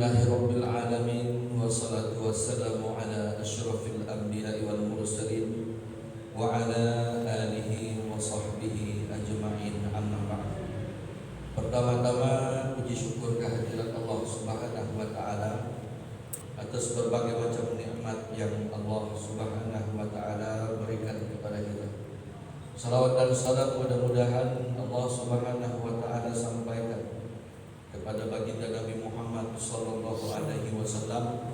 Alhamdulillahirabbil alamin wassalatu wassalamu ala asyrafil anbiya'i wal mursalin wa ala alihi wa sahbihi ajma'in, amma ba'd. Pertama-tama puji syukur kehadirat Allah Subhanahu wa taala atas berbagai macam nikmat yang Allah Subhanahu wa taala berikan kepada kita. Salawat dan salam mudah-mudahan Allah Subhanahu wa taala sampaikan kepada baginda Nabi Muhammad sallallahu alaihi wasallam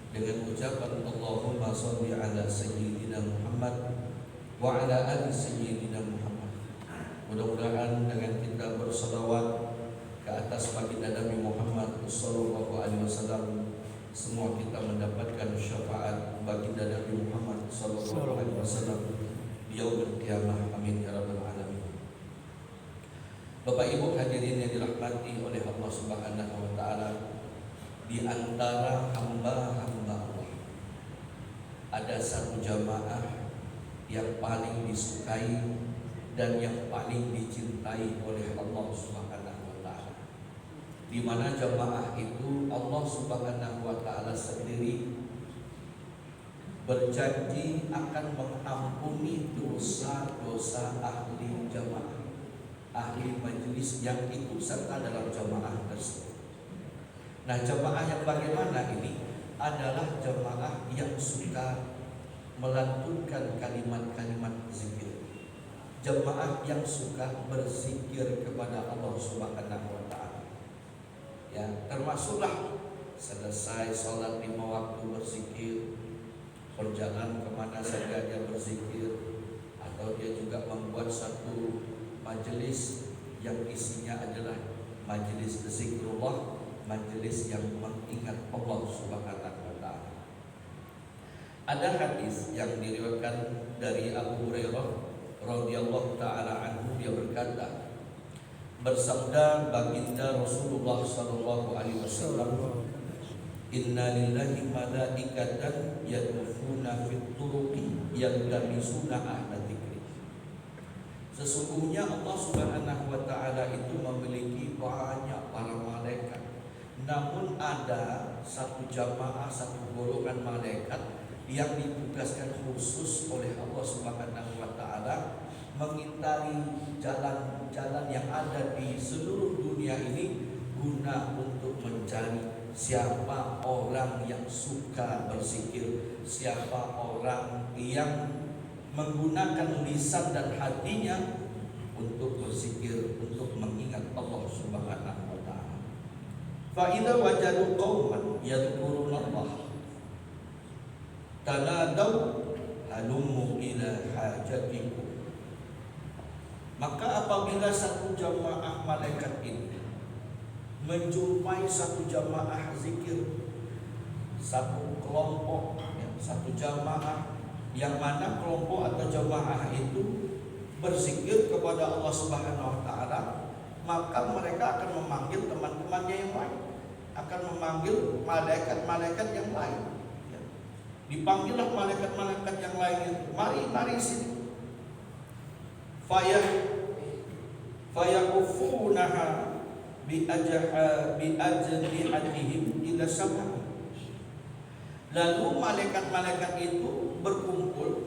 dengan ucapan Allahumma shalli ala sayyidina Muhammad wa ala ali sayyidina Muhammad. Mudah-mudahan dengan kita berselawat ke atas baginda Nabi Muhammad sallallahu alaihi wasallam, semua kita mendapatkan syafaat baginda Nabi Muhammad sallallahu alaihi wasallam di yaumil qiyamah. Amin ya rabbal alamin. Bapak Ibu hadirin yang dirahmati oleh Allah Subhanahu wa taala, di antara hamba-hamba Allah ada satu jamaah yang paling disukai dan yang paling dicintai oleh Allah Subhanahu wa taala. Di mana jamaah itu Allah Subhanahu wa taala sendiri berjanji akan mengampuni dosa-dosa ahli jamaah, ahli majelis yang ikut serta dalam jamaah tersebut. Nah, jamaah yang bagaimana ini adalah jamaah yang suka melantunkan kalimat-kalimat zikir, jamaah yang suka berzikir kepada Allah Subhanahu wa taala. Ya, termasuklah selesai sholat 5 waktu berzikir, berjalan kemana saja dia berzikir, atau dia juga membuat satu majelis yang isinya adalah majelis zikrullah, majelis yang mengingat Allah Subhanahu wa taala. Ada hadis yang diriwayatkan dari Abu Hurairah radhiyallahu taala anhu, dia berkata, bersabda baginda Rasulullah sallallahu alaihi wasallam, inna lillahi malaikatan yatufuna fit turuqi yaltamisuna ahla dzikri. Sesungguhnya Allah Subhanahu wa taala itu memiliki banyak para malaikat. Namun ada satu jamaah, satu golongan malaikat yang ditugaskan khusus oleh Allah Subhanahu wa taala mengitari jalan-jalan yang ada di seluruh dunia ini guna untuk mencari siapa orang yang suka berzikir, siapa orang yang menggunakan lisan dan hatinya untuk berzikir, untuk mengingat Allah Subhanahu wa taala. Fa idza wajadu qauman yadhkuruna Allah tanadaw halummu ila hajatikum. Maka apabila satu jamaah malaikat ini menjumpai satu jamaah zikir, satu kelompok, satu jamaah yang mana kelompok atau jamaah itu berzikir kepada Allah Subhanahu wa taala, maka mereka akan memanggil teman-temannya yang lain, akan memanggil malaikat-malaikat yang lain. Dipanggillah malaikat-malaikat yang lain itu, mari sini. Fayaqufunaha biajnihatihim ila sama. Lalu malaikat-malaikat itu berkumpul,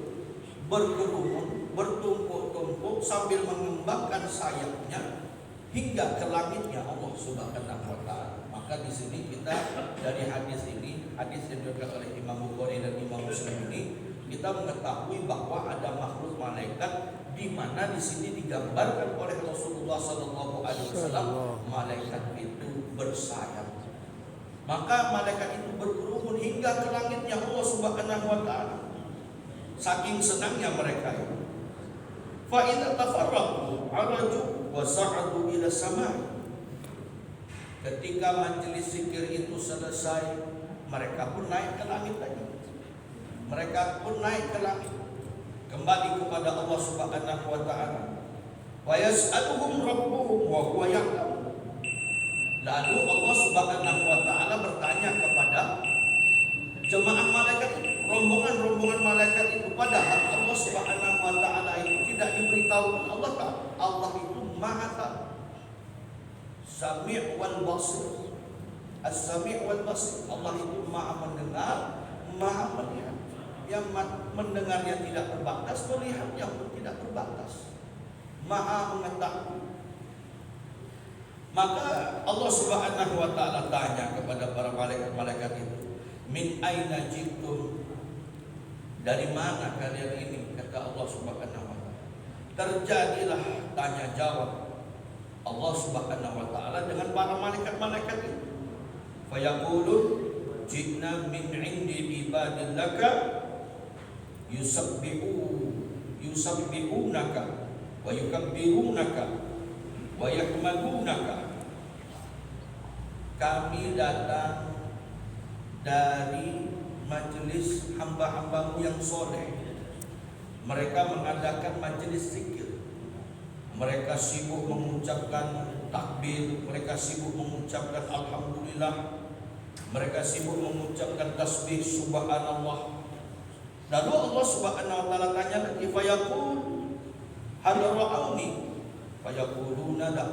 berkerumun, bertumpuk-tumpuk sambil mengembangkan sayapnya hingga ke langitnya Allah Subhanahu wa taala. Maka di sini kita dari hadis ini, hadis yang diriwayatkan oleh Imam Bukhari dan Imam Muslim ini, kita mengetahui bahwa ada makhluk malaikat di mana di sini digambarkan oleh Rasulullah sallallahu alaihi wasallam malaikat itu bersayap. Maka malaikat itu berkerumun hingga ke langitnya Allah Subhanahu wa taala. Saking senangnya mereka itu. Fa idza tafarraqu araju wa sa'adu ila sama'. Ketika majelis zikir itu selesai, mereka pun naik ke langit lagi. Mereka pun naik ke langit, kembali kepada Allah Subhanahu wa taala. Wa yas'aluhum rabbuhum wa huwa ya'lam. Lalu Allah Subhanahu wa taala bertanya kepada jemaah malaikat itu, rombongan-rombongan malaikat itu, padahal Allah Subhanahu wa taala itu tidak diberitahu Allah taala. Allah itu Maha tahu, Sami' wal Basir. As-Sami' wal Basir. Allah itu Maha mendengar, Maha melihat. Yang mendengarnya tidak terbatas, melihatnya pun tidak terbatas. Maha mengetahui. Maka Allah Subhanahu wa taala tanya kepada para malaikat-malaikat itu, "Min aina jitum?" Dari mana kalian ini? Kata Allah Subhanahu wa taala. Terjadilah tanya jawab Allah Subhanahu wa taala dengan para malaikat-malaikat itu. Fayaqulun ji'na min 'indi ibadillaka yusabbihunaka wa yukabbirunaka wa yahmadunaka. Kami datang dari majelis hamba-hambamu yang soleh. Mereka mengadakan majelis zikir. Mereka sibuk mengucapkan takbir, mereka sibuk mengucapkan alhamdulillah, mereka sibuk mengucapkan tasbih subhanallah. Lalu Allah Subhanahu wa taala tanya lagi, fayaqul hal ra'auni? Fayaquluna la.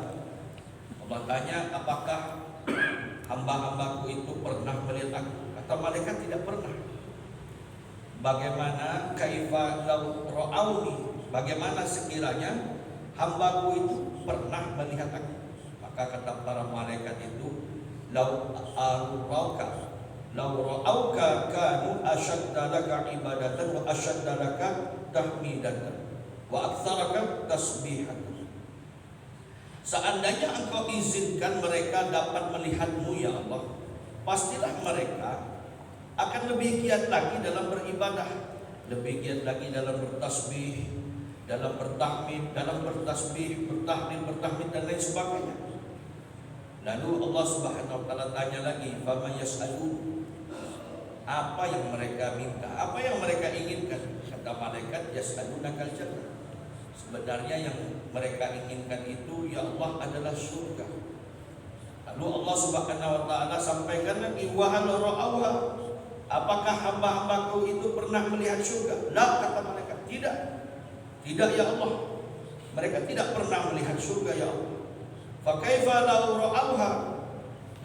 Allah tanya, apakah hamba-hambaku itu pernah melihat aku? Kata malaikat, tidak pernah. Bagaimana kaifa law ra'auni? Bagaimana sekiranya hambaku itu pernah melihat aku? Maka kata para malaikat itu, law arauka law ra'auka kanu ashadda laka ibadatan wa ashadda laka tahmidatan wa aktsaraka tasbihatan. Seandainya engkau izinkan mereka dapat melihatmu ya Allah, pastilah mereka akan lebih giat lagi dalam beribadah, lebih giat lagi dalam bertasbih, dalam bertahmid, dalam bertasbih, bertahlil, bertahmid dan lain sebagainya. Lalu Allah Subhanahu wa taala tanya lagi, fama yas'alun? Apa yang mereka minta, apa yang mereka inginkan? Kata malaikat, yas'alunakal jannah. Sebenarnya yang mereka inginkan itu ya Allah adalah surga. Lalu Allah Subhanahu wa taala sampaikan lagi, wa hal ra'auha? Apakah hamba-hambaku itu pernah melihat surga? La, kata malaikat, tidak. Tidak ya Allah. Mereka tidak pernah melihat surga ya Allah. Fa kaifa law ra'auha?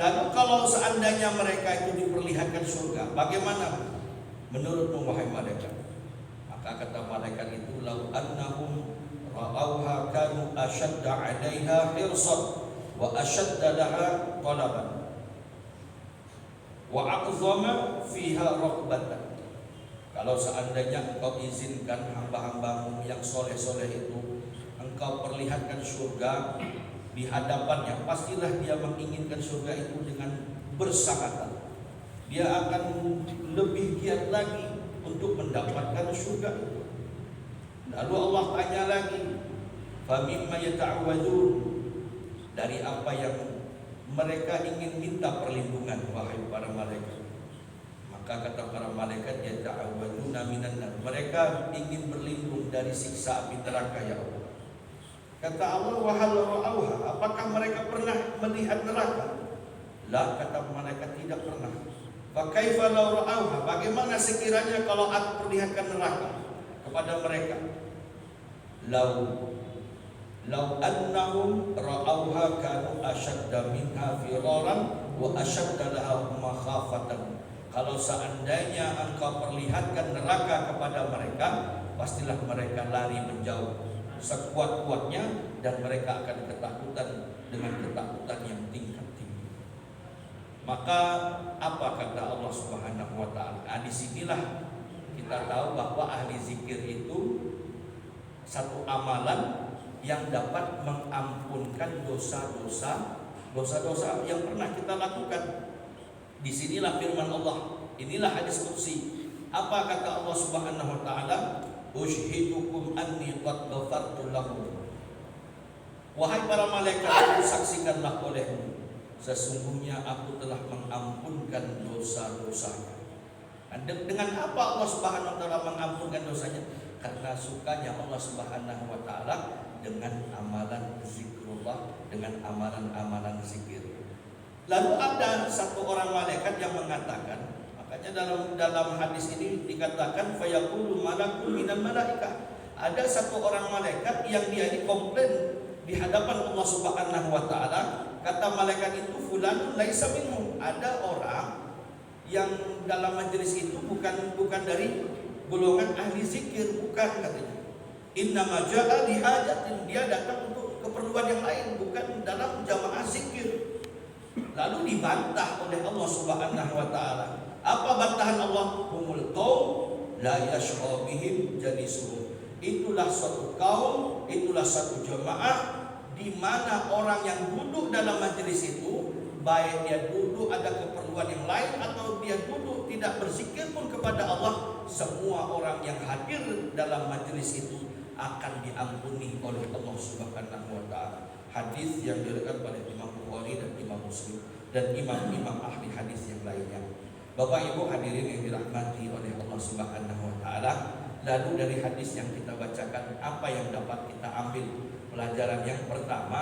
Dan kalau seandainya mereka itu diperlihatkan surga, bagaimana menurutmu wahai malaikat? Maka kata malaikat itu, law annahum ra'auha kanu ashadda 'alaiha hirsan wa ashadda laha talaban wa a'zama fiha raghbatan. Kalau seandainya engkau izinkan hamba-hambamu yang soleh-soleh itu, engkau perlihatkan surga di hadapannya, pastilah dia menginginkan surga itu dengan bersangatan. Dia akan lebih giat lagi untuk mendapatkan surga itu. Lalu Allah tanya lagi, famimma yata'awwadun? Dari apa yang mereka ingin minta perlindungan wahai para malaikat? Maka kata para malaikat, yata'awwaduna minan nar. Mereka ingin berlindung dari siksa api neraka ya Allah. Kata Allah, wa hal ra'auha? Apakah mereka pernah melihat neraka? La, kata malaikat, tidak pernah. Fa kaifa law ra'auha? Bagaimana sekiranya kalau aku perlihatkan neraka kepada mereka? Law annahum ra'auha kanu ashadda minha firaran wa ashadda laha makhafatan. Kalau seandainya engkau perlihatkan neraka kepada mereka, pastilah mereka lari menjauh sekuat-kuatnya, dan mereka akan ketakutan dengan ketakutan yang tingkat tinggi. Maka apa kata Allah Subhanahu wa taala? Nah, disinilah kita tahu bahwa ahli zikir itu satu amalan yang dapat mengampunkan dosa-dosa yang pernah kita lakukan. Disinilah firman Allah. Inilah hadis qudsi. Apa kata Allah Subhanahu wa taala? Ushidukum anni qad ghafartu lahum. Wahai para malaikat, saksikanlah olehmu, sesungguhnya aku telah mengampunkan dosa-dosanya. Dengan apa Allah Subhanahu wa taala mengampunkan dosanya? Karena sukanya Allah Subhanahu wa taala dengan amalan zikrullah, dengan amalan-amalan zikir. Lalu ada satu orang malaikat yang mengatakan, makanya dalam hadis ini dikatakan fayaqulu malakun minal malaikah. Ada satu orang malaikat yang dia ini komplain di hadapan Allah Subhanahu wa taala, kata malaikat itu fulanun laisa minhum. ada orang yang dalam majelis itu bukan dari golongan ahli zikir, bukan katanya. Innama ja'a lihajatin, dia datang untuk keperluan yang lain, bukan dalam jamaah zikir. Lalu dibantah oleh Allah Subhanahu wa taala. Apa bantahan Allah? Humul qaum la yashqa bihim jalisuhum. Itulah suatu kaum, itulah satu jamaah di mana orang yang duduk dalam majelis itu, baik dia duduk ada keperluan yang lain atau dia duduk tidak berzikir pun kepada Allah, semua orang yang hadir dalam majelis itu akan diampuni oleh Allah Subhanahu wa taala. Hadis yang diriwayatkan oleh Imam Bukhari dan Imam Muslim dan imam-imam ahli hadis yang lainnya. Bapak Ibu hadirin yang dirahmati oleh Allah Subhanahu wa taala, lalu dari hadis yang kita bacakan apa yang dapat kita ambil pelajaran? Yang pertama,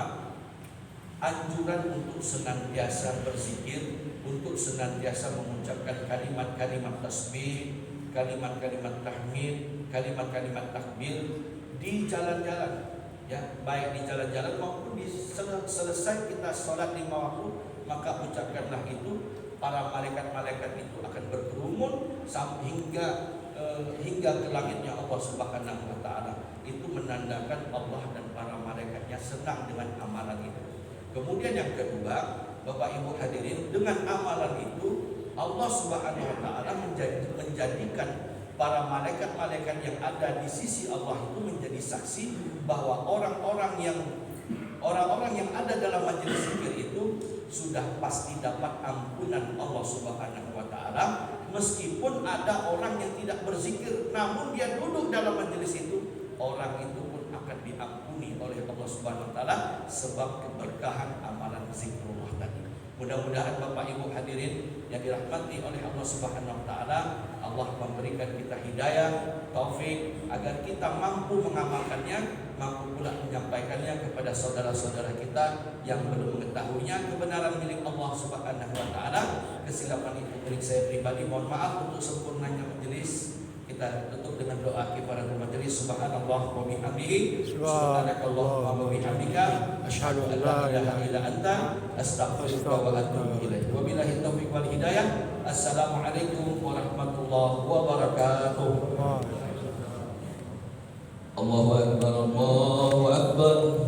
anjuran untuk senantiasa berzikir, untuk senantiasa mengucapkan kalimat-kalimat tasbih, kalimat-kalimat tahmid, kalimat-kalimat takbir di jalan-jalan, ya, baik di jalan-jalan maupun di selesai kita sholat 5 waktu, maka ucapkanlah itu. Para malaikat-malaikat itu akan berkerumun hingga ke langitnya Allah Subhanahu wa taala. Itu menandakan Allah dan para malaikatnya senang dengan amalan itu. Kemudian yang kedua, Bapak Ibu hadirin, dengan amalan itu Allah Subhanahu wa taala menjadikan para malaikat-malaikat yang ada di sisi Allah itu menjadi saksi bahwa orang-orang yang ada dalam majelis zikir itu sudah pasti dapat ampunan Allah Subhanahu wa taala, meskipun ada orang yang tidak berzikir namun dia duduk dalam majelis itu, orang itu pun akan diampuni oleh Allah Subhanahu wa taala sebab keberkahan amalan zikrullah tadi. Mudah-mudahan Bapak Ibu hadirin yang dirahmati oleh Allah Subhanahu wa taala, Allah memberikan kita hidayah, taufik agar kita mampu mengamalkannya, mampu pula menyampaikannya kepada saudara-saudara kita yang belum mengetahuinya. Kebenaran milik Allah Subhanahu wa taala, kesilapan itu milik saya pribadi. Mohon maaf. Untuk sempurnanya majelis, kita tutup dengan doa kifaratul majelis. Subhanallah wa bihamdihi, subhanakallahumma wa bihamdika, asyhadu an la ilaha illa anta, astaghfiruka wa atubu ilaik. Wabillahi taufiq wal hidayah. Assalamualaikum warahmatullahi wabarakatuh. Allahu akbar, Allahu akbar.